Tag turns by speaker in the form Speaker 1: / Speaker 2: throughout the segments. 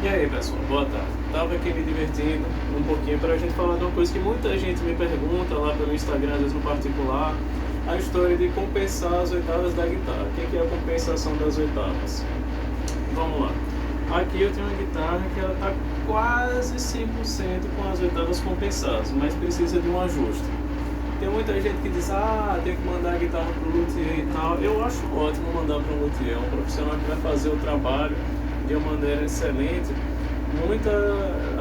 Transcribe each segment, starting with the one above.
Speaker 1: E aí pessoal, boa tarde. Tava aqui me divertindo um pouquinho para a gente falar de uma coisa que muita gente me pergunta lá pelo Instagram, às vezes no particular, a história de compensar as oitavas da guitarra. O que é a compensação das oitavas? Vamos lá. Aqui eu tenho uma guitarra que ela está quase 100% com as oitavas compensadas, mas precisa de um ajuste. Tem muita gente que diz, tem que mandar a guitarra para o luthier e tal. Eu acho ótimo mandar para um luthier, é um profissional que vai fazer o trabalho de uma maneira excelente,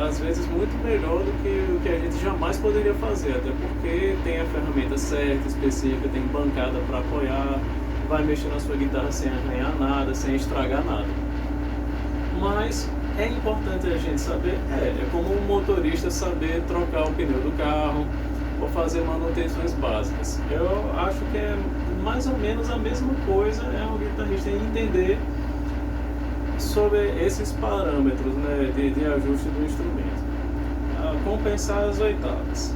Speaker 1: às vezes muito melhor do que o que a gente jamais poderia fazer, até porque tem a ferramenta certa, específica, tem bancada para apoiar, vai mexer na sua guitarra sem arranhar nada, sem estragar nada. Mas é importante a gente saber, é como um motorista saber trocar o pneu do carro ou fazer manutenções básicas. Eu acho que é mais ou menos a mesma coisa, é um guitarrista entender sobre esses parâmetros, né, de ajuste do instrumento. Compensar as oitavas.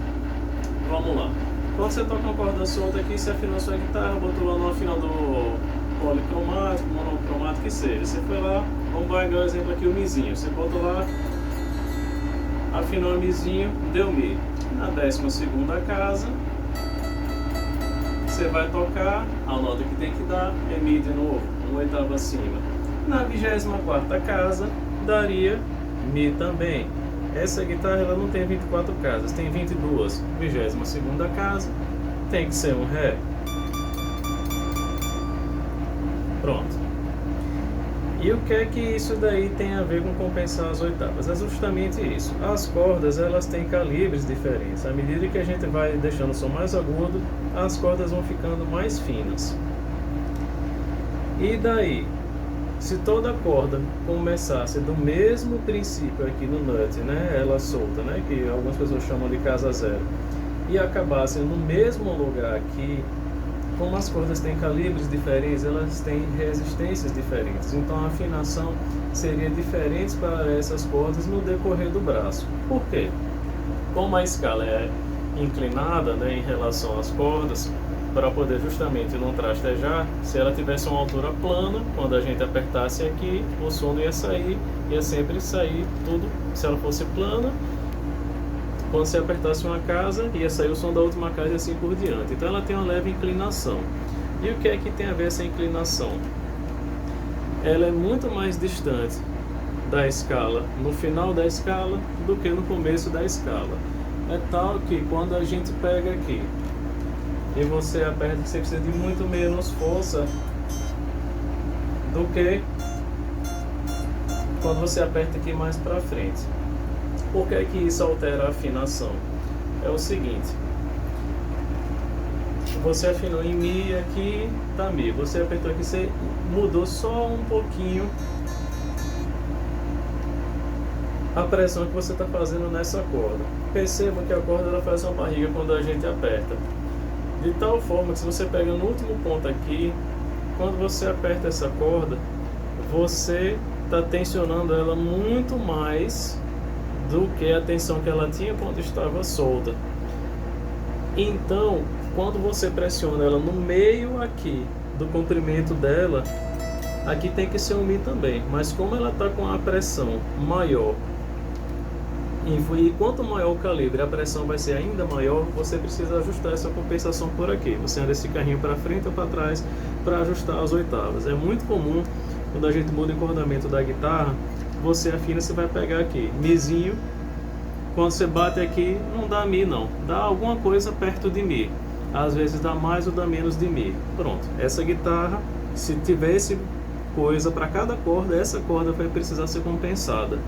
Speaker 1: Vamos lá. Quando você toca uma corda solta aqui, você afinou a sua guitarra, botou lá no afinador policromático, monocromático, que seja. Você foi lá, vamos pegar o exemplo aqui, o mizinho. Você botou lá, afinou o mizinho, deu mi. Na 12ª casa, você vai tocar, a nota que tem que dar é mi de novo, uma oitava acima. Na 24ª casa, daria mi também. Essa guitarra ela não tem 24 casas, tem 22. 22ª casa, tem que ser um Ré. Pronto. E o que é que isso daí tem a ver com compensar as oitavas? É justamente isso. As cordas elas têm calibres diferentes. À medida que a gente vai deixando o som mais agudo, as cordas vão ficando mais finas. E daí? Se toda corda começasse do mesmo princípio aqui no nut, né, ela solta, né, que algumas pessoas chamam de casa zero, e acabasse no mesmo lugar aqui, como as cordas têm calibres diferentes, elas têm resistências diferentes, então a afinação seria diferente para essas cordas no decorrer do braço. Por quê? Como a escala é inclinada, né, em relação às cordas, para poder justamente não trastejar, se ela tivesse uma altura plana, quando a gente apertasse aqui, o som não ia sair, ia sempre sair tudo, se ela fosse plana, quando você apertasse uma casa, ia sair o som da última casa e assim por diante. Então ela tem uma leve inclinação. E o que é que tem a ver essa inclinação? Ela é muito mais distante da escala, no final da escala, do que no começo da escala. É tal que quando a gente pega aqui, e você aperta, você precisa de muito menos força do que quando você aperta aqui mais para frente. Por que é que isso altera a afinação? É o seguinte: você afinou em Mi aqui, tá Mi. Você apertou aqui, você mudou só um pouquinho a pressão que você está fazendo nessa corda. Perceba que a corda ela faz uma barriga quando a gente aperta. De tal forma que se você pega no último ponto aqui, quando você aperta essa corda, você está tensionando ela muito mais do que a tensão que ela tinha quando estava solta. Então, quando você pressiona ela no meio aqui do comprimento dela, aqui tem que ser um Mi também, mas como ela está com a pressão maior, e quanto maior o calibre, a pressão vai ser ainda maior, você precisa ajustar essa compensação por aqui. Você anda esse carrinho para frente ou para trás para ajustar as oitavas. É muito comum, quando a gente muda o encordamento da guitarra, você afina, você vai pegar aqui, Mizinho, quando você bate aqui, não dá Mi não, dá alguma coisa perto de Mi. Às vezes dá mais ou dá menos de Mi. Pronto, essa guitarra, se tivesse coisa para cada corda, essa corda vai precisar ser compensada.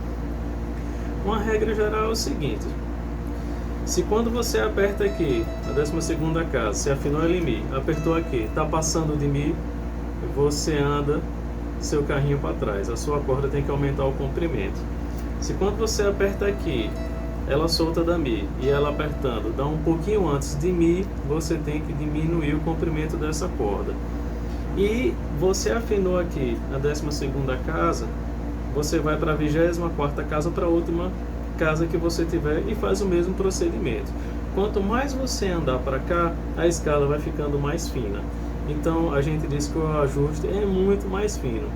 Speaker 1: Uma regra geral é o seguinte: se quando você aperta aqui, na 12ª casa, você afinou ela em Mi, apertou aqui, está passando de Mi, você anda seu carrinho para trás, a sua corda tem que aumentar o comprimento. Se quando você aperta aqui, ela solta da Mi, e ela apertando dá um pouquinho antes de Mi, você tem que diminuir o comprimento dessa corda. E você afinou aqui na 12ª casa, você vai para a 24ª casa, para a última casa que você tiver, e faz o mesmo procedimento. Quanto mais você andar para cá, a escala vai ficando mais fina. Então a gente diz que o ajuste é muito mais fino,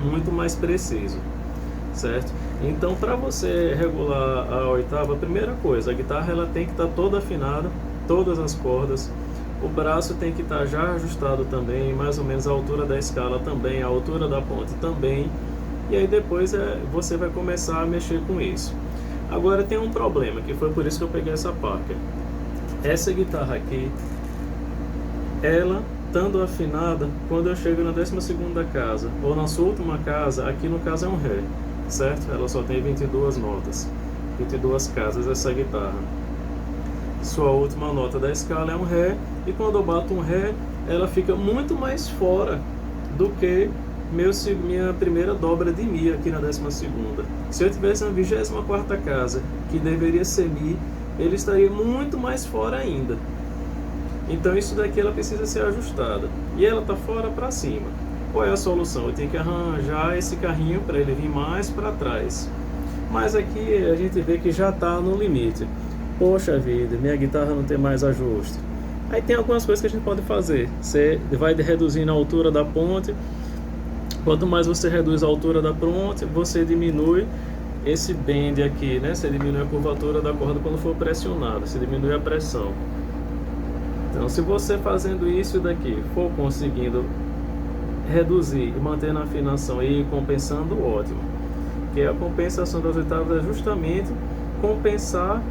Speaker 1: muito mais preciso. certo? Então, para você regular a oitava, a primeira coisa, a guitarra ela tem que estar toda afinada, todas as cordas, o braço tem que estar já ajustado também, mais ou menos a altura da escala também, a altura da ponte também, e aí depois você vai começar a mexer com isso. Agora tem um problema, que foi por isso que eu peguei essa Parker. Essa guitarra aqui, ela estando afinada, quando eu chego na 12ª casa, ou na sua última casa, aqui no caso é um Ré, certo? Ela só tem 22 notas, 22 casas essa guitarra. Sua última nota da escala é um Ré, e quando eu bato um Ré, ela fica muito mais fora do que minha primeira dobra de Mi aqui na 12ª. Se eu tivesse na 24ª casa, que deveria ser Mi, ele estaria muito mais fora ainda. Então isso daqui ela precisa ser ajustada. E ela está fora para cima. Qual é a solução? Eu tenho que arranjar esse carrinho para ele vir mais para trás. Mas aqui a gente vê que já está no limite. Poxa vida, minha guitarra não tem mais ajuste. Aí tem algumas coisas que a gente pode fazer. Você vai reduzindo a altura da ponte. Quanto mais você reduz a altura da ponte, você diminui esse bend aqui, né? Você diminui a curvatura da corda quando for pressionada. Você diminui a pressão. Então, se você fazendo isso daqui for conseguindo reduzir e manter na afinação e compensando, ótimo. Que a compensação das oitavas é justamente compensar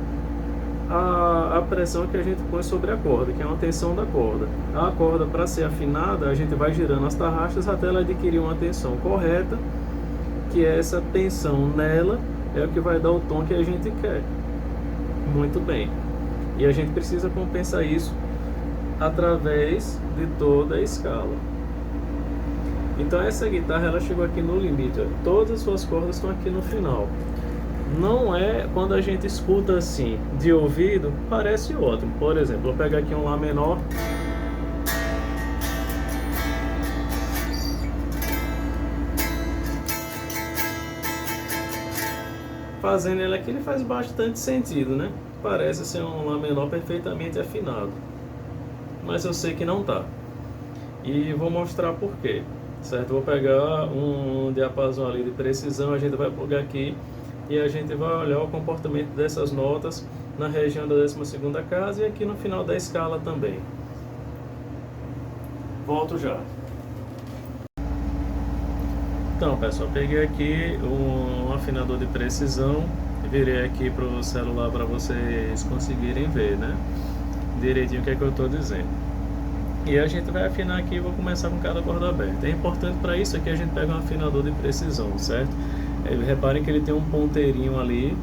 Speaker 1: a pressão que a gente põe sobre a corda, que é uma tensão da corda. A corda, para ser afinada, a gente vai girando as tarraxas até ela adquirir uma tensão correta, que é essa tensão nela é o que vai dar o tom que a gente quer. Muito bem. E a gente precisa compensar isso através de toda a escala. Então essa guitarra ela chegou aqui no limite, ó. Todas as suas cordas estão aqui no final. Não é quando a gente escuta assim de ouvido, parece ótimo. Por exemplo, vou pegar aqui um Lá menor. Fazendo ele aqui, ele faz bastante sentido, né? Parece ser um Lá menor perfeitamente afinado. Mas eu sei que não tá. E vou mostrar por quê, certo? Vou pegar um diapasão ali de precisão, a gente vai plugar aqui e a gente vai olhar o comportamento dessas notas na região da 12ª casa e aqui no final da escala também. Volto já. Então, pessoal, peguei aqui um afinador de precisão, virei aqui para o celular para vocês conseguirem ver, né? Direitinho o que é que eu estou dizendo. E a gente vai afinar aqui, vou começar com cada corda aberta. É importante para isso aqui a gente pega um afinador de precisão, certo? Reparem que ele tem um ponteirinho ali,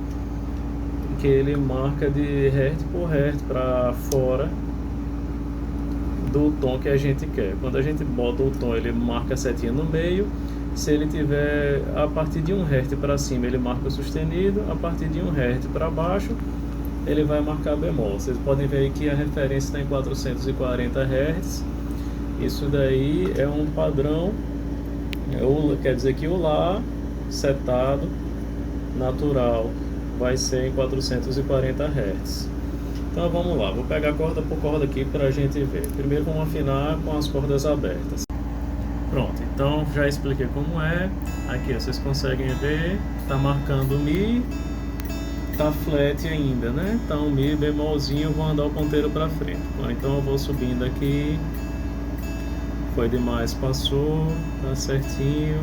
Speaker 1: que ele marca de hertz por hertz para fora do tom que a gente quer. Quando a gente bota o tom, ele marca a setinha no meio. Se ele tiver a partir de 1 Hz para cima, ele marca o sustenido. A partir de 1 Hz para baixo, ele vai marcar bemol. Vocês podem ver aí que a referência está em 440 Hz. Isso daí é um padrão, quer dizer que o Lá setado natural vai ser em 440 Hz. Então vamos lá, vou pegar corda por corda aqui para a gente ver. Primeiro vamos afinar com as cordas abertas. Pronto, então já expliquei como é. Aqui vocês conseguem ver, tá marcando Mi, tá flat ainda, né? Então Mi bemolzinho, vou andar o ponteiro para frente. Então eu vou subindo aqui, foi demais, passou, tá certinho.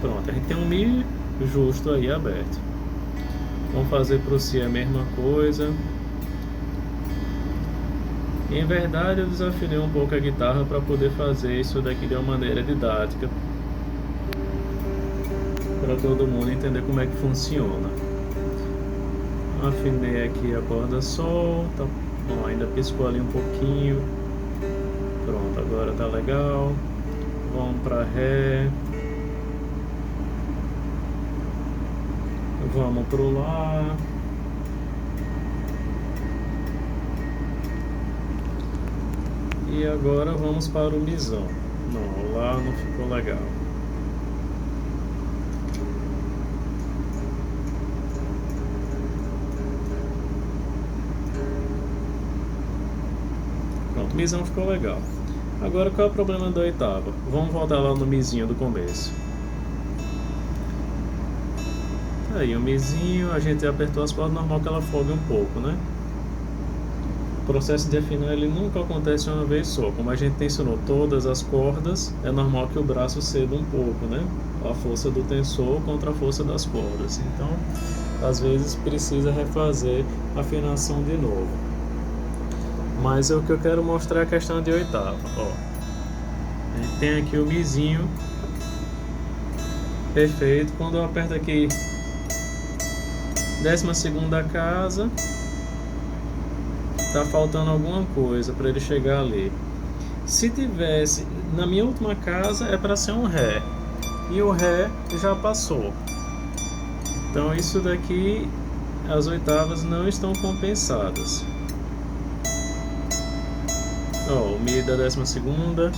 Speaker 1: Pronto, a gente tem um Mi justo aí aberto. Vamos fazer pro Si a mesma coisa. Em verdade eu desafinei um pouco a guitarra para poder fazer isso daqui de uma maneira didática, para todo mundo entender como é que funciona. Afinei aqui a corda Sol, tá bom, ainda piscou ali um pouquinho. Pronto, agora tá legal. Vamos para Ré. Vamos pro Lá. E agora vamos para o Mizão. Não, o Lá não ficou legal. Pronto, o Mizão ficou legal. Agora qual é o problema da oitava? Vamos voltar lá no Mizinho do começo. Aí o mizinho, a gente apertou as cordas, normal que ela folgue um pouco, né? O processo de afinar ele nunca acontece uma vez só. Como a gente tensionou todas as cordas, é normal que o braço ceda um pouco, né? A força do tensor contra a força das cordas. Então, às vezes precisa refazer a afinação de novo. Mas o que eu quero mostrar é a questão de oitava. Ó, a gente tem aqui o mizinho perfeito. Quando eu aperto aqui 12ª casa, tá faltando alguma coisa para ele chegar ali. Se tivesse na minha última casa, é para ser um Ré, e o Ré já passou. Então isso daqui, as oitavas não estão compensadas. Ó, o Mi da 12ª,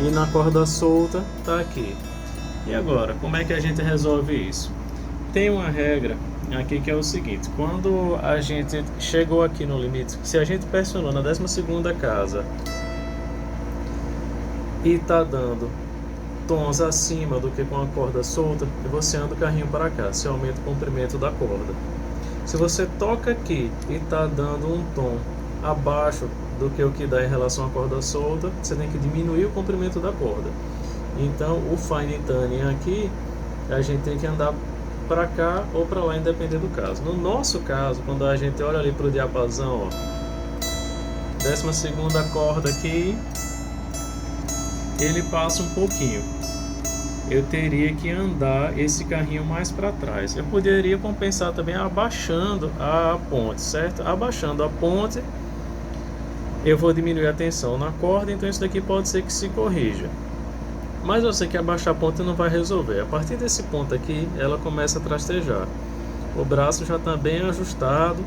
Speaker 1: e na corda solta tá aqui. E agora, como é que a gente resolve isso? Tem uma regra aqui que é o seguinte: quando a gente chegou aqui no limite, se a gente pressionou na 12ª casa e tá dando tons acima do que com a corda solta, você anda o carrinho para cá, você aumenta o comprimento da corda. Se você toca aqui e tá dando um tom abaixo do que o que dá em relação à corda solta, você tem que diminuir o comprimento da corda. Então o fine tuning aqui, a gente tem que andar para cá ou para lá, independente do caso. No nosso caso, quando a gente olha ali para o diapasão, ó, 12ª corda aqui, ele passa um pouquinho. Eu teria que andar esse carrinho mais para trás. Eu poderia compensar também abaixando a ponte, certo? Abaixando a ponte, eu vou diminuir a tensão na corda, então isso daqui pode ser que se corrija. Mas eu sei que abaixar a ponte não vai resolver. A partir desse ponto aqui, ela começa a trastejar. O braço já está bem ajustado,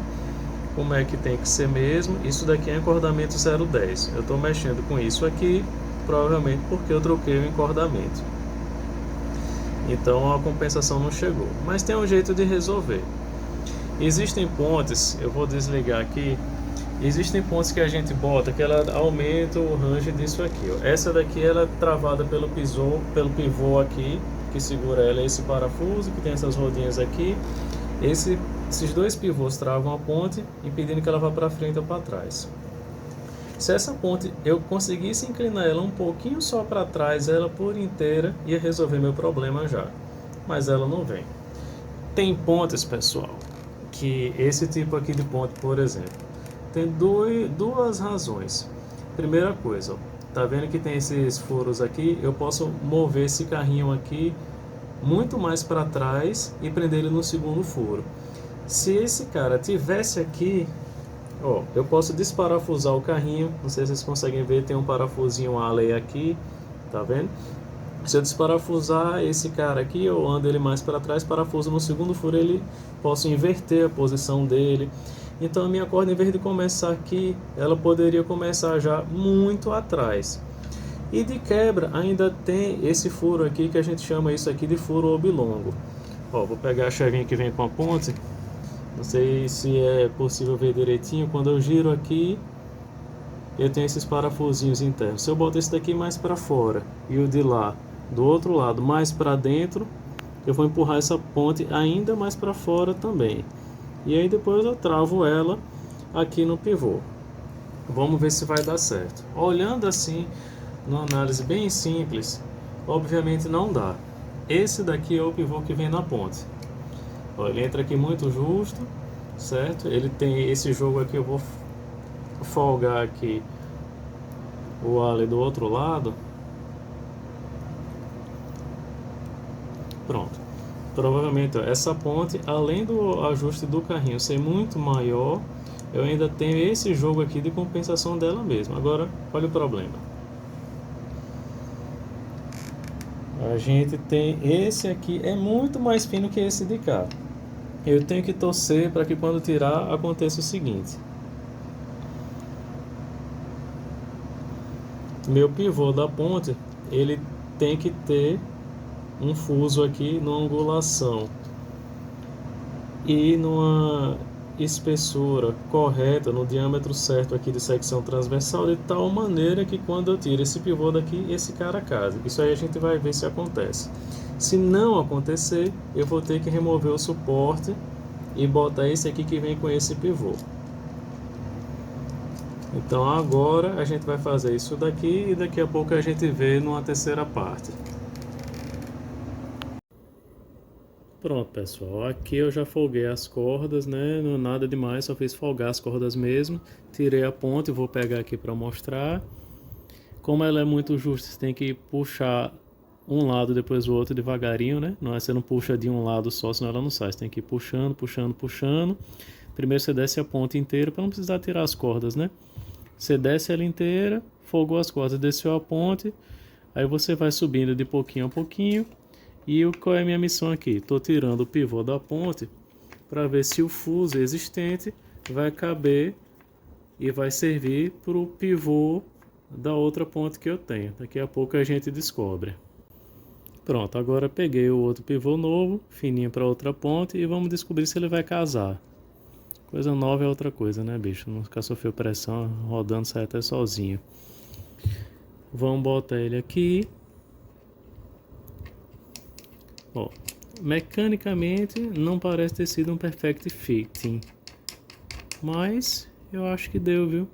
Speaker 1: como é que tem que ser mesmo. Isso daqui é encordamento 010. Eu estou mexendo com isso aqui, provavelmente porque eu troquei o encordamento. Então a compensação não chegou. Mas tem um jeito de resolver. Existem pontes, eu vou desligar aqui. Existem pontes que a gente bota que ela aumenta o range disso aqui, ó. Essa daqui ela é travada pelo pivô aqui, que segura ela, esse parafuso, que tem essas rodinhas aqui. Esses dois pivôs travam a ponte, impedindo que ela vá para frente ou para trás. Se essa ponte eu conseguisse inclinar ela um pouquinho só para trás, ela por inteira ia resolver meu problema já. Mas ela não vem. Tem pontes, pessoal, que esse tipo aqui de ponte, por exemplo, tem duas razões. Primeira coisa, ó, tá vendo que tem esses furos aqui? Eu posso mover esse carrinho aqui muito mais para trás e prender ele no segundo furo. Se esse cara tivesse aqui, ó, eu posso desparafusar o carrinho. Não sei se vocês conseguem ver, tem um parafusinho Allen aqui, tá vendo? Se eu desparafusar esse cara aqui, eu ando ele mais para trás, parafuso no segundo furo, ele posso inverter a posição dele. Então a minha corda, em vez de começar aqui, ela poderia começar já muito atrás. E de quebra ainda tem esse furo aqui, que a gente chama isso aqui de furo oblongo. Ó, vou pegar a chavinha que vem com a ponte. Não sei se é possível ver direitinho. Quando eu giro aqui, eu tenho esses parafusinhos internos. Se eu botar esse daqui mais para fora e o de lá do outro lado mais para dentro, eu vou empurrar essa ponte ainda mais para fora também. E aí depois eu travo ela aqui no pivô. Vamos ver se vai dar certo. Olhando assim, numa análise bem simples, obviamente não dá. Esse daqui é o pivô que vem na ponte. Ó, ele entra aqui muito justo, certo? Ele tem esse jogo aqui, eu vou folgar aqui o Allen do outro lado. Pronto. Provavelmente, ó, essa ponte, além do ajuste do carrinho ser muito maior, eu ainda tenho esse jogo aqui de compensação dela mesma. Agora, olha o problema. A gente tem esse aqui, é muito mais fino que esse de cá. Eu tenho que torcer para que quando tirar aconteça o seguinte: meu pivô da ponte, ele tem que ter um fuso aqui numa angulação e numa espessura correta, no diâmetro certo aqui de secção transversal, de tal maneira que quando eu tiro esse pivô daqui, esse cara case. Isso aí a gente vai ver se acontece. Se não acontecer, eu vou ter que remover o suporte e botar esse aqui que vem com esse pivô. Então agora a gente vai fazer isso daqui e daqui a pouco a gente vê numa terceira parte. Pronto, pessoal, aqui eu já folguei as cordas, né? Não é nada demais, só fiz folgar as cordas mesmo. Tirei a ponta e vou pegar aqui para mostrar. Como ela é muito justa, você tem que puxar um lado depois o outro devagarinho, né? Não é, você não puxa de um lado só, senão ela não sai. Você tem que ir puxando, puxando, puxando. Primeiro você desce a ponta inteira para não precisar tirar as cordas, né? Você desce ela inteira, folgou as cordas, desceu a ponte. Aí você vai subindo de pouquinho a pouquinho. E qual é a minha missão aqui? Estou tirando o pivô da ponte para ver se o fuso existente vai caber e vai servir para o pivô da outra ponte que eu tenho. Daqui a pouco a gente descobre. Pronto, agora peguei o outro pivô novo, fininho para outra ponte, e vamos descobrir se ele vai casar. Coisa nova é outra coisa, né, bicho? Não ficar sofrendo pressão, rodando, sai até sozinho. Vamos botar ele aqui. Ó, mecanicamente não parece ter sido um perfect fitting, mas eu acho que deu, viu?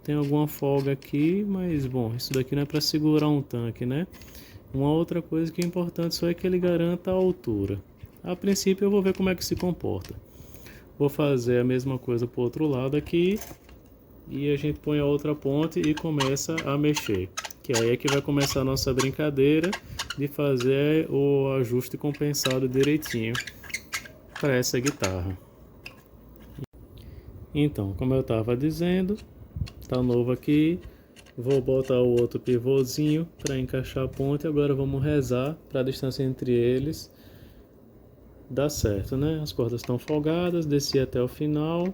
Speaker 1: Tem alguma folga aqui, mas bom, isso daqui não é para segurar um tanque, né? Uma outra coisa que é importante só é que ele garanta a altura. A princípio eu vou ver como é que se comporta. Vou fazer a mesma coisa para o outro lado aqui e a gente põe a outra ponte e começa a mexer. Que aí é que vai começar a nossa brincadeira de fazer o ajuste compensado direitinho para essa guitarra. Então, como eu estava dizendo, tá novo aqui, vou botar o outro pivôzinho para encaixar a ponte. Agora vamos rezar para a distância entre eles dar certo, né? As cordas estão folgadas, desci até o final.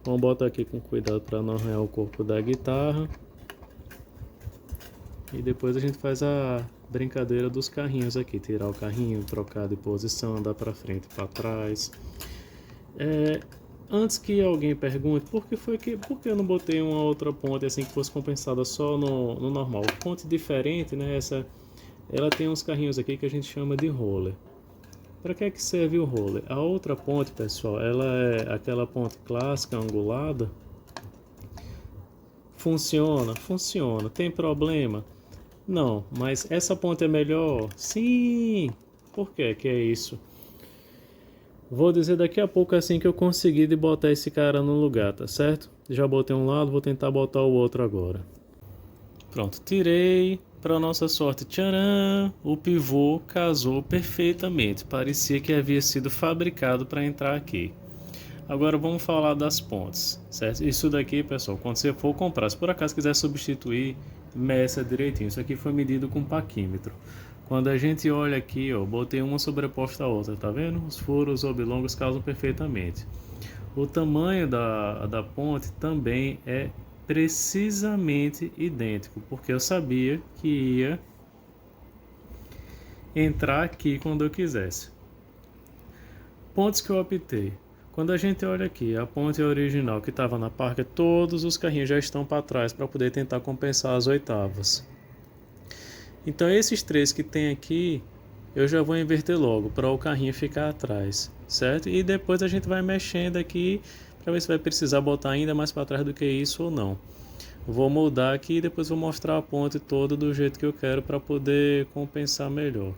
Speaker 1: Vamos botar aqui com cuidado para não arranhar o corpo da guitarra. E depois a gente faz a brincadeira dos carrinhos aqui, tirar o carrinho, trocar de posição, andar para frente e para trás. Antes que alguém pergunte por que eu não botei uma outra ponte assim que fosse compensada só no normal. Ponte diferente, né? Ela tem uns carrinhos aqui que a gente chama de roller. Para que serve o roller? A outra ponte, pessoal, ela é aquela ponte clássica angulada. Funciona. Tem problema? Não, mas essa ponte é melhor? Sim! Por que é isso? Vou dizer daqui a pouco assim que eu conseguir de botar esse cara no lugar, tá certo? Já botei um lado, vou tentar botar o outro agora. Pronto, tirei. Para nossa sorte, tcharam! O pivô casou perfeitamente. Parecia que havia sido fabricado para entrar aqui. Agora vamos falar das pontes, certo? Isso daqui, pessoal, quando você for comprar, se por acaso quiser substituir, meça direitinho. Isso aqui foi medido com paquímetro. Quando a gente olha aqui, ó, botei uma sobreposta à outra, tá vendo? Os furos oblongos casam perfeitamente. O tamanho da ponte também é precisamente idêntico, porque eu sabia que ia entrar aqui quando eu quisesse. Pontes que eu optei. Quando a gente olha aqui, a ponte original que estava na parca, todos os carrinhos já estão para trás para poder tentar compensar as oitavas. Então esses três que tem aqui, eu já vou inverter logo para o carrinho ficar atrás, certo? E depois a gente vai mexendo aqui para ver se vai precisar botar ainda mais para trás do que isso ou não. Vou moldar aqui e depois vou mostrar a ponte toda do jeito que eu quero para poder compensar melhor.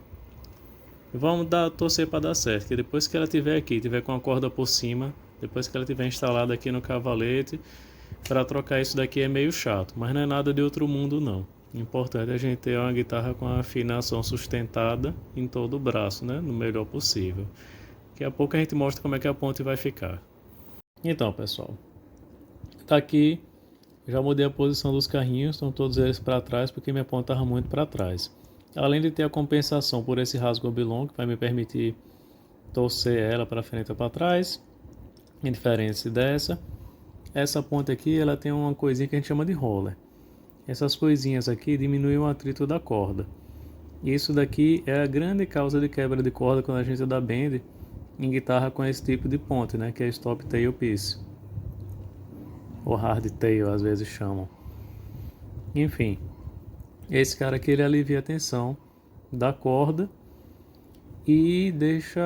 Speaker 1: Vamos torcer para dar certo, que depois que ela tiver aqui, tiver com a corda por cima, depois que ela tiver instalada aqui no cavalete, para trocar isso daqui é meio chato, mas não é nada de outro mundo não. O importante é a gente ter uma guitarra com a afinação sustentada em todo o braço, né? No melhor possível. Daqui a pouco a gente mostra como é que a ponte vai ficar. Então, pessoal, tá aqui, já mudei a posição dos carrinhos, estão todos eles para trás porque minha ponta estava muito para trás. Além de ter a compensação por esse rasgo oblongo, que vai me permitir torcer ela para frente ou para trás, em diferença dessa. Essa ponta aqui, ela tem uma coisinha que a gente chama de roller. Essas coisinhas aqui diminuem o atrito da corda. Isso daqui é a grande causa de quebra de corda quando a gente dá bend em guitarra com esse tipo de ponte, né, que é stop tail piece. Ou hard tail, às vezes chamam. Enfim, esse cara aqui ele alivia a tensão da corda e deixa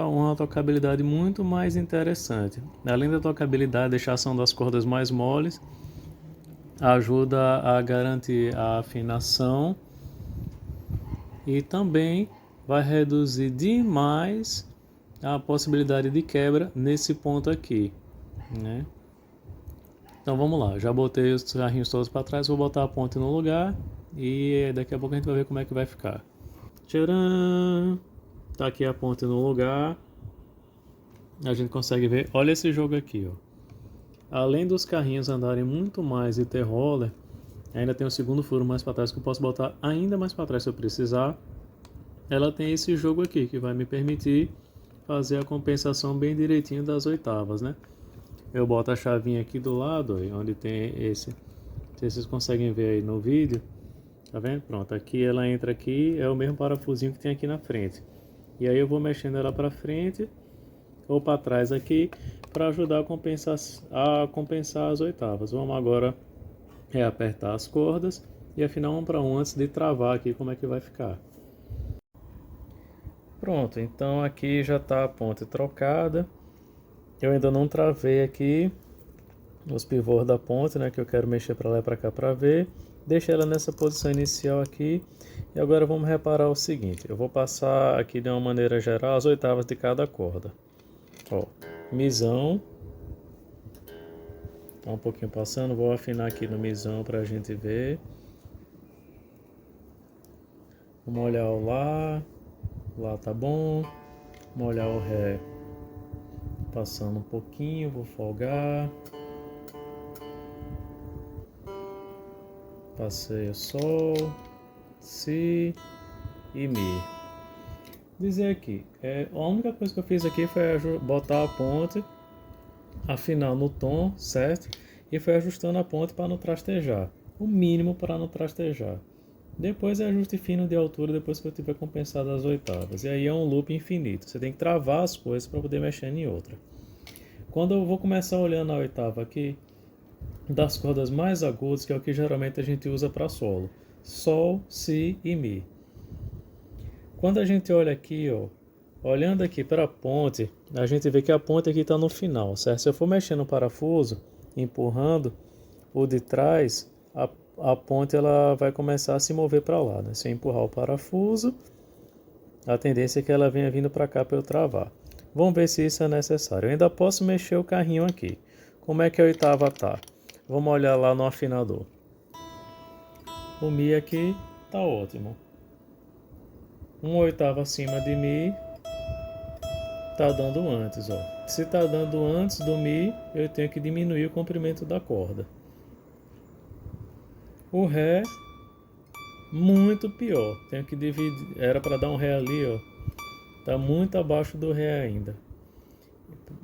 Speaker 1: uma tocabilidade muito mais interessante. Além da tocabilidade, deixar a ação das cordas mais moles, ajuda a garantir a afinação e também vai reduzir demais a possibilidade de quebra nesse ponto aqui, né? Então vamos lá, já botei os carrinhos todos para trás, vou botar a ponte no lugar e daqui a pouco a gente vai ver como é que vai ficar. Tcharam! Tá aqui a ponte no lugar. A gente consegue ver, olha esse jogo aqui, ó. Além dos carrinhos andarem muito mais e ter roller, ainda tem um segundo furo mais para trás que eu posso botar ainda mais para trás se eu precisar. Ela tem esse jogo aqui que vai me permitir fazer a compensação bem direitinho das oitavas, né? Eu boto a chavinha aqui do lado, ó, onde tem esse. Se vocês conseguem ver aí no vídeo, tá vendo? Pronto, aqui ela entra aqui, é o mesmo parafusinho que tem aqui na frente. E aí eu vou mexendo ela para frente ou para trás aqui para ajudar a compensar as oitavas. Vamos agora apertar as cordas e afinar um para um antes de travar aqui como é que vai ficar. Pronto, então aqui já está a ponte trocada. Eu ainda não travei aqui os pivôs da ponte, né, que eu quero mexer para lá e para cá para ver. Deixei ela nessa posição inicial aqui. E agora vamos reparar o seguinte, eu vou passar aqui de uma maneira geral as oitavas de cada corda. Ó, misão. Tá um pouquinho passando, vou afinar aqui no misão para a gente ver. Vamos olhar o lá. Lá tá bom. Vamos olhar o ré. Passando um pouquinho, vou folgar. Passei o sol, si e mi. Dizer aqui, a única coisa que eu fiz aqui foi botar a ponte, afinar no tom, certo? E foi ajustando a ponte para não trastejar. O mínimo para não trastejar. Depois é ajuste fino de altura depois que eu tiver compensado as oitavas. E aí é um loop infinito. Você tem que travar as coisas para poder mexer em outra. Quando eu vou começar olhando a oitava aqui, das cordas mais agudas, que é o que geralmente a gente usa para solo. Sol, si e mi. Quando a gente olha aqui, ó, olhando aqui para a ponte, a gente vê que a ponte aqui está no final, certo? Se eu for mexendo no parafuso, empurrando o de trás, a ponte ela vai começar a se mover para lá, né? Se eu empurrar o parafuso, a tendência é que ela venha vindo para cá para eu travar. Vamos ver se isso é necessário. Eu ainda posso mexer o carrinho aqui. Como é que a oitava tá? Vamos olhar lá no afinador. O Mi aqui tá ótimo. Uma oitava acima de Mi tá dando antes, ó. Se tá dando antes do Mi, eu tenho que diminuir o comprimento da corda. O Ré, muito pior. Tenho que dividir. Era para dar um Ré ali, ó. Tá muito abaixo do Ré ainda.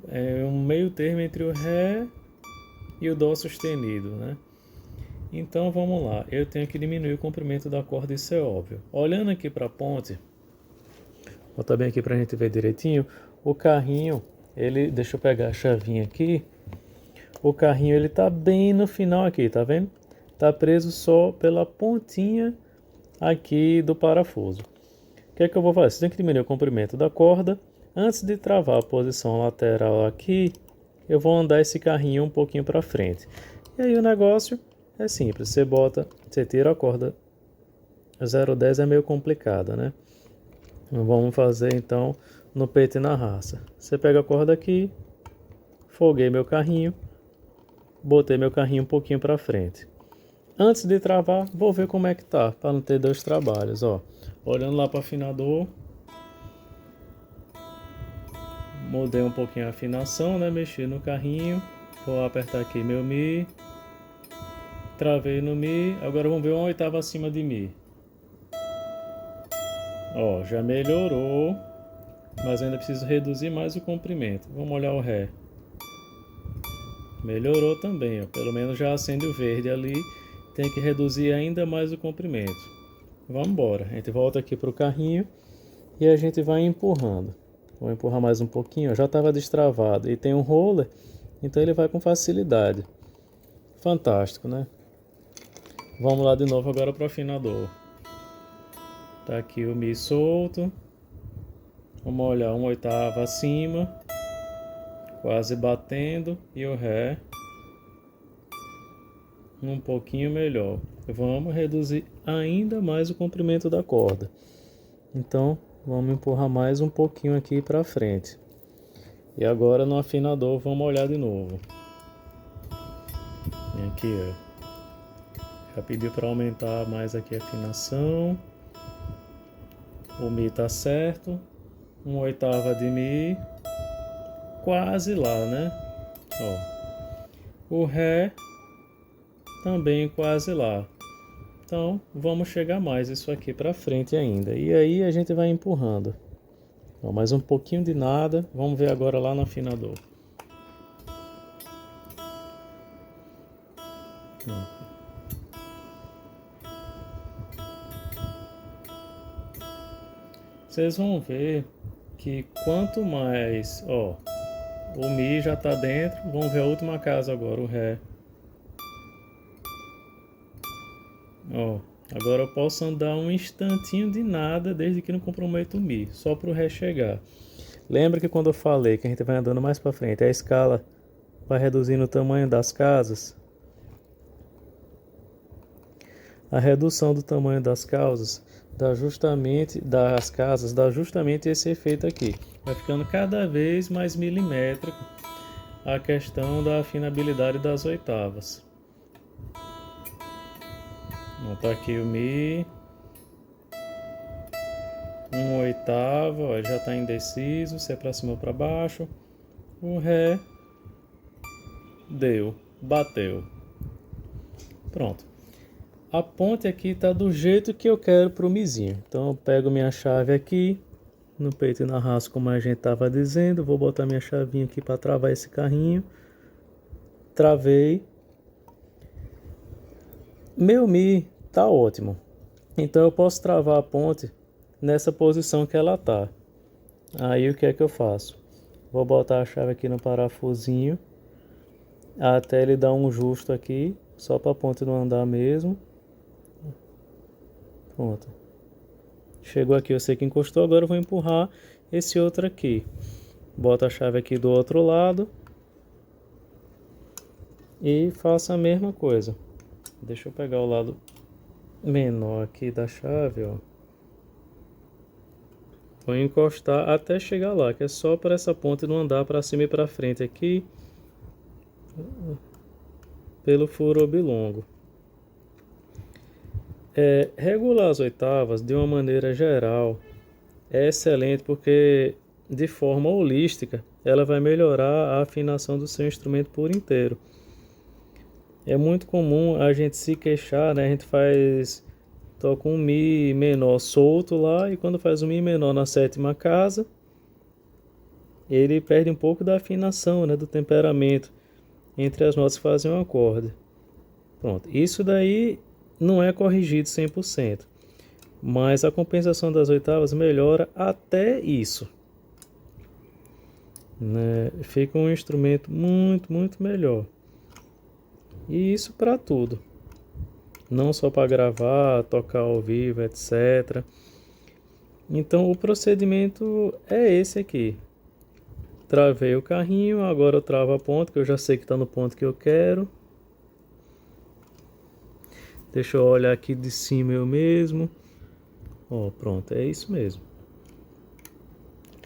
Speaker 1: É um meio termo entre o Ré e o Dó sustenido, né? Então vamos lá, eu tenho que diminuir o comprimento da corda, isso é óbvio. Olhando aqui para a ponte, vou botar bem aqui para a gente ver direitinho, o carrinho, deixa eu pegar a chavinha aqui, o carrinho ele tá bem no final aqui, tá vendo? Tá preso só pela pontinha aqui do parafuso. O que é que eu vou fazer? Você tem que diminuir o comprimento da corda. Antes de travar a posição lateral aqui, eu vou andar esse carrinho um pouquinho para frente. E aí o negócio é simples, você tira a corda 0,10 é meio complicada, né? Vamos fazer então no peito e na raça. Você pega a corda aqui, folguei meu carrinho, botei meu carrinho um pouquinho para frente. Antes de travar, vou ver como é que tá, para não ter dois trabalhos, ó. Olhando lá para o afinador, mudei um pouquinho a afinação, né? Mexi no carrinho, vou apertar aqui meu Mi. Travei no Mi, agora vamos ver uma oitava acima de Mi. Ó, já melhorou, mas ainda preciso reduzir mais o comprimento. Vamos olhar o Ré. Melhorou também, ó, pelo menos já acende o verde ali. Tem que reduzir ainda mais o comprimento. Vamos embora, a gente volta aqui para o carrinho e a gente vai empurrando. Vou empurrar mais um pouquinho, ó, já estava destravado e tem um roller, então ele vai com facilidade. Fantástico, né? Vamos lá de novo agora para o afinador. Tá aqui o Mi solto. Vamos olhar 1/8 acima, quase batendo, e o Ré um pouquinho melhor. Vamos reduzir ainda mais o comprimento da corda. Então, vamos empurrar mais um pouquinho aqui para frente. E agora no afinador vamos olhar de novo. Aqui, ó. Já pediu para aumentar mais aqui a afinação. O Mi tá certo. 1/8 de Mi. Quase lá, né? Ó. O Ré também quase lá. Então, vamos chegar mais isso aqui para frente ainda. E aí a gente vai empurrando. Ó, mais um pouquinho de nada. Vamos ver agora lá no afinador. Vocês vão ver que quanto mais, ó, o Mi já tá dentro. Vamos ver a última casa agora, o Ré. Ó, agora eu posso andar um instantinho de nada desde que não comprometa o Mi, só para o Ré chegar. Lembra que quando eu falei que a gente vai andando mais para frente, a escala vai reduzindo o tamanho das casas? A redução do tamanho das casas dá justamente esse efeito aqui. Vai ficando cada vez mais milimétrico a questão da afinabilidade das oitavas. Tá aqui o Mi, 1/8, ó, já está indeciso se é para cima ou para baixo. O Ré deu, bateu. Pronto. A ponte aqui está do jeito que eu quero para o Mizinho. Então eu pego minha chave aqui no peito e na raça, como a gente estava dizendo. Vou botar minha chavinha aqui para travar esse carrinho. Travei. Meu Mi tá ótimo. Então eu posso travar a ponte nessa posição que ela tá. Aí o que é que eu faço? Vou botar a chave aqui no parafusinho até ele dar um justo aqui, só para a ponte não andar mesmo. Pronto. Chegou aqui, eu sei que encostou, agora eu vou empurrar esse outro aqui. Boto a chave aqui do outro lado e faço a mesma coisa. Deixa eu pegar o lado menor aqui da chave, ó. Vou encostar até chegar lá, que é só para essa ponte não andar para cima e para frente aqui pelo furo oblongo. Regular as oitavas de uma maneira geral é excelente, porque de forma holística ela vai melhorar a afinação do seu instrumento por inteiro. É muito comum a gente se queixar, né? A gente toca um Mi menor solto lá, e quando faz um Mi menor na sétima casa, ele perde um pouco da afinação, né? Do temperamento entre as notas que fazem um acorde. Pronto, isso daí não é corrigido 100%, mas a compensação das oitavas melhora até isso, né? Fica um instrumento muito, muito melhor. E isso para tudo, não só para gravar, tocar ao vivo, etc. Então o procedimento é esse aqui. Travei o carrinho, agora eu travo a ponta, que eu já sei que está no ponto que eu quero. Deixa eu olhar aqui de cima eu mesmo. Ó, pronto, é isso mesmo.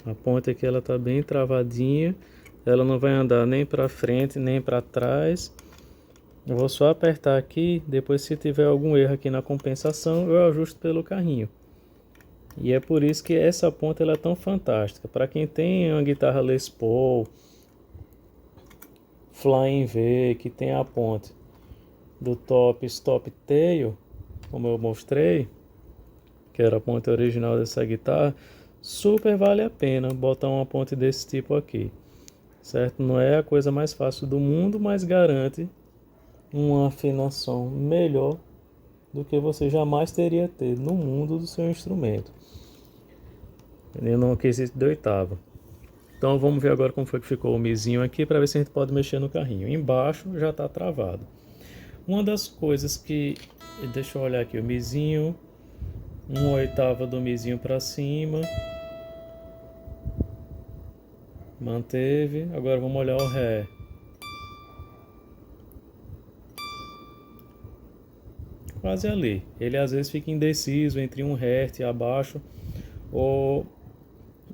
Speaker 1: A ponta aqui ela tá bem travadinha, ela não vai andar nem para frente nem para trás. Eu vou só apertar aqui, depois se tiver algum erro aqui na compensação, eu ajusto pelo carrinho. E é por isso que essa ponta ela é tão fantástica. Para quem tem uma guitarra Les Paul, Flying V, que tem a ponte do top Stop Tail, como eu mostrei, que era a ponte original dessa guitarra, super vale a pena botar uma ponte desse tipo aqui, certo? Não é a coisa mais fácil do mundo, mas garante uma afinação melhor do que você jamais teria ter no mundo do seu instrumento, no quesito de oitava. Então vamos ver agora como foi que ficou o Mizinho aqui, para ver se a gente pode mexer no carrinho. Embaixo já está travado. Uma das coisas que... Deixa eu olhar aqui, o Mizinho 1/8 do mizinho para cima. Manteve. Agora vamos olhar o Ré. Quase ali. Ele às vezes fica indeciso entre um Hertz abaixo ou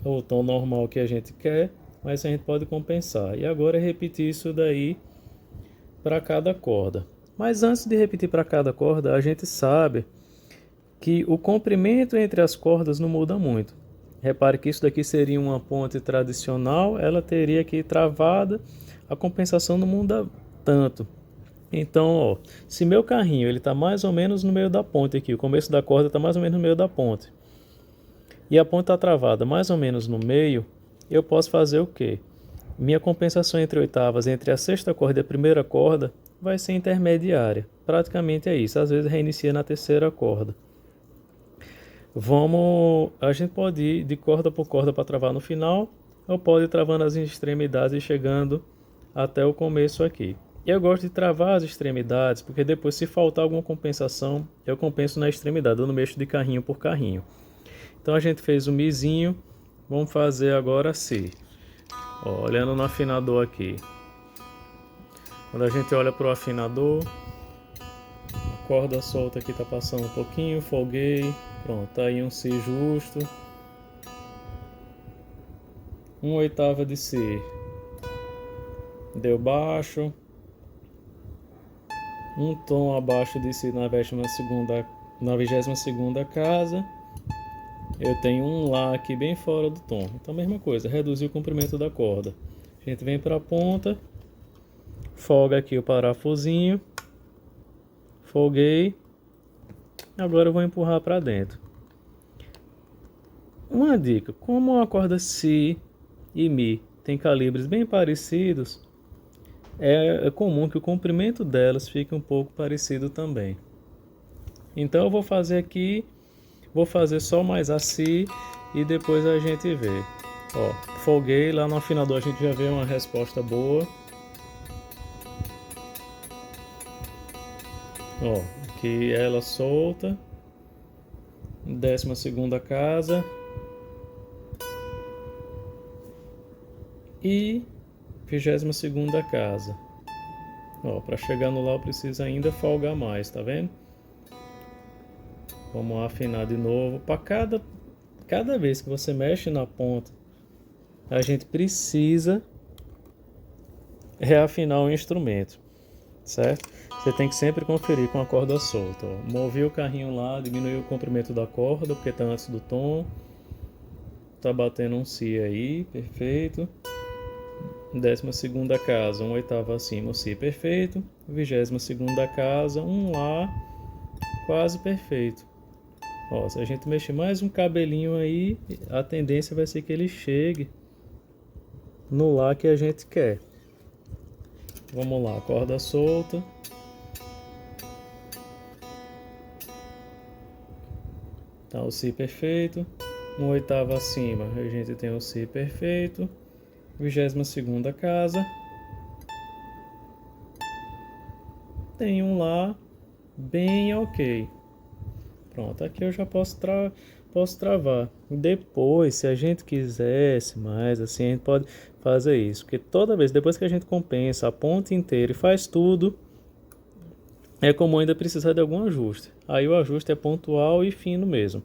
Speaker 1: o tom normal que a gente quer, mas a gente pode compensar. E agora é repetir isso daí para cada corda. Mas antes de repetir para cada corda, a gente sabe que o comprimento entre as cordas não muda muito. Repare que isso daqui seria uma ponte tradicional, ela teria que ir travada, a compensação não muda tanto. Então, ó, se meu carrinho ele está mais ou menos no meio da ponte aqui, o começo da corda está mais ou menos no meio da ponte, e a ponte está travada mais ou menos no meio, eu posso fazer o quê? Minha compensação entre oitavas, entre a sexta corda e a primeira corda, vai ser intermediária. Praticamente é isso, às vezes reinicia na terceira corda. A gente pode ir de corda por corda para travar no final, ou pode ir travando as extremidades e chegando até o começo aqui. Eu gosto de travar as extremidades, porque depois, se faltar alguma compensação, eu compenso na extremidade, eu não mexo de carrinho por carrinho. Então a gente fez o mizinho, vamos fazer agora si. Ó, olhando no afinador aqui. Quando a gente olha para o afinador, a corda solta aqui está passando um pouquinho, folguei. Pronto, tá aí um Si justo. 1/8 de Si. Deu baixo. Um tom abaixo de Si na 22ª casa. Eu tenho um Lá aqui bem fora do tom. Então a mesma coisa, reduzir o comprimento da corda. A gente vem para a ponta. Folga aqui o parafusinho. Folguei. Agora eu vou empurrar para dentro. Uma dica, como a corda Si e Mi tem calibres bem parecidos, é comum que o comprimento delas fique um pouco parecido também. Então eu vou fazer aqui, vou fazer só mais a Si e depois a gente vê. Ó, folguei, lá no afinador a gente já vê uma resposta boa. Ó, aqui ela solta, 12ª casa e 22ª casa. Ó, para chegar no Lá eu preciso ainda folgar mais, tá vendo? Vamos afinar de novo. Para cada vez que você mexe na ponta, a gente precisa reafinar o instrumento, certo? Você tem que sempre conferir com a corda solta. Ó. Movi o carrinho lá, diminui o comprimento da corda, porque está antes do tom. Tá batendo um Si aí, perfeito. 12ª casa, 1/8 acima, o Si perfeito. 22ª casa, um Lá, quase perfeito. Ó, se a gente mexer mais um cabelinho aí, a tendência vai ser que ele chegue no Lá que a gente quer. Vamos lá, corda solta. Tá o Si perfeito. 1/8 acima, a gente tem o Si perfeito. 22ª casa. Tem um Lá bem ok. Pronto, aqui eu já posso travar. Depois, se a gente quisesse mais, assim, a gente pode fazer isso. Porque toda vez, depois que a gente compensa a ponta inteira e faz tudo, é comum ainda precisar de algum ajuste. Aí o ajuste é pontual e fino mesmo.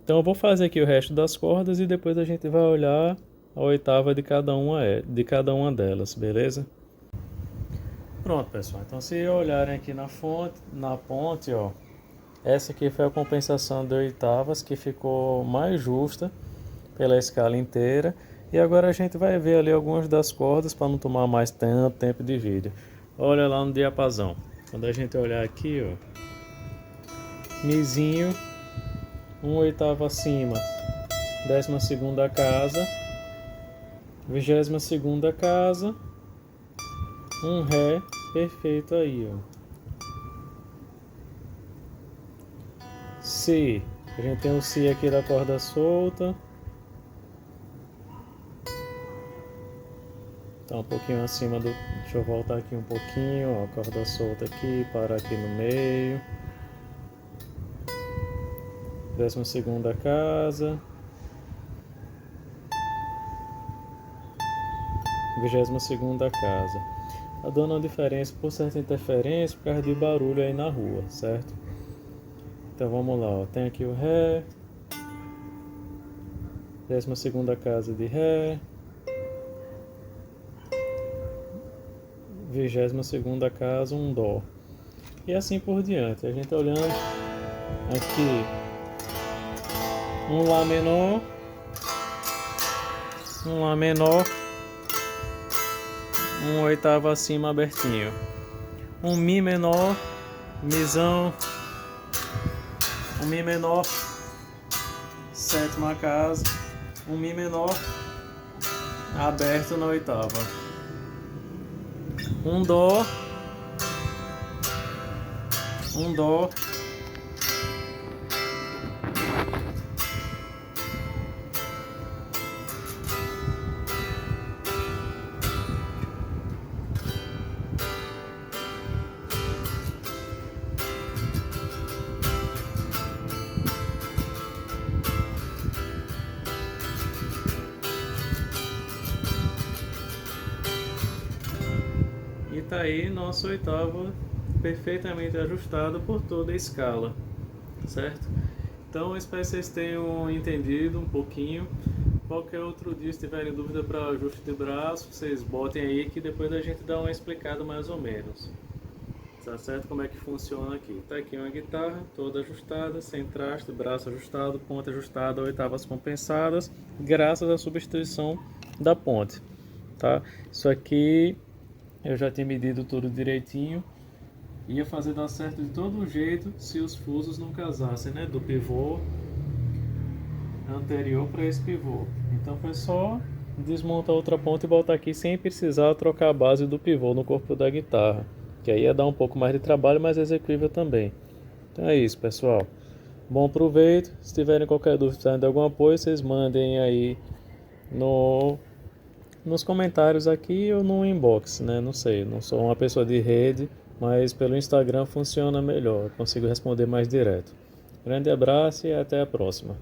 Speaker 1: Então eu vou fazer aqui o resto das cordas e depois a gente vai olhar a oitava de cada uma delas, beleza? Pronto, pessoal. Então se olharem aqui na ponte, ó, essa aqui foi a compensação de oitavas que ficou mais justa pela escala inteira. E agora a gente vai ver ali algumas das cordas para não tomar mais tanto tempo de vídeo. Olha lá no diapasão. Quando a gente olhar aqui, ó, Mizinho, 1/8 acima, 12ª casa, 22ª casa, um Ré perfeito aí, ó. Si, a gente tem o Si aqui da corda solta. Tá um pouquinho acima do... Deixa eu voltar aqui um pouquinho, ó, corda solta aqui, parar aqui no meio. 12ª casa, 22ª casa. Tá dando uma diferença por certa interferência por causa de barulho aí na rua, certo? Então vamos lá, ó. Tem aqui o Ré, 12ª casa de Ré, 22ª casa, um Dó. E assim por diante. A gente tá olhando aqui um Lá menor, um Lá menor, um oitavo acima abertinho, um Mi menor, Mizão, um Mi menor, 7ª casa, um Mi menor aberto na oitava, um Dó, um Dó, e tá aí nosso oitavo perfeitamente ajustado por toda a escala, certo? Então espero que vocês tenham entendido um pouquinho. Qualquer outro dia, se tiverem dúvida para ajuste de braço, vocês botem aí que depois a gente dá uma explicada mais ou menos. Tá certo? Como é que funciona aqui. Tá aqui uma guitarra toda ajustada, sem traste, braço ajustado, ponte ajustada, oitavas compensadas, graças à substituição da ponte. Tá? Isso aqui eu já tinha medido tudo direitinho. Ia fazer dar certo de todo jeito se os fusos não casassem, né? Do pivô anterior para esse pivô. Então foi só desmontar outra ponta e botar aqui sem precisar trocar a base do pivô no corpo da guitarra, que aí ia dar um pouco mais de trabalho, mas execuível também. Então é isso, pessoal. Bom proveito. Se tiverem qualquer dúvida, precisando de algum apoio, vocês mandem aí nos comentários aqui ou no inbox, né? Não sei, não sou uma pessoa de rede, mas pelo Instagram funciona melhor, eu consigo responder mais direto. Grande abraço e até a próxima.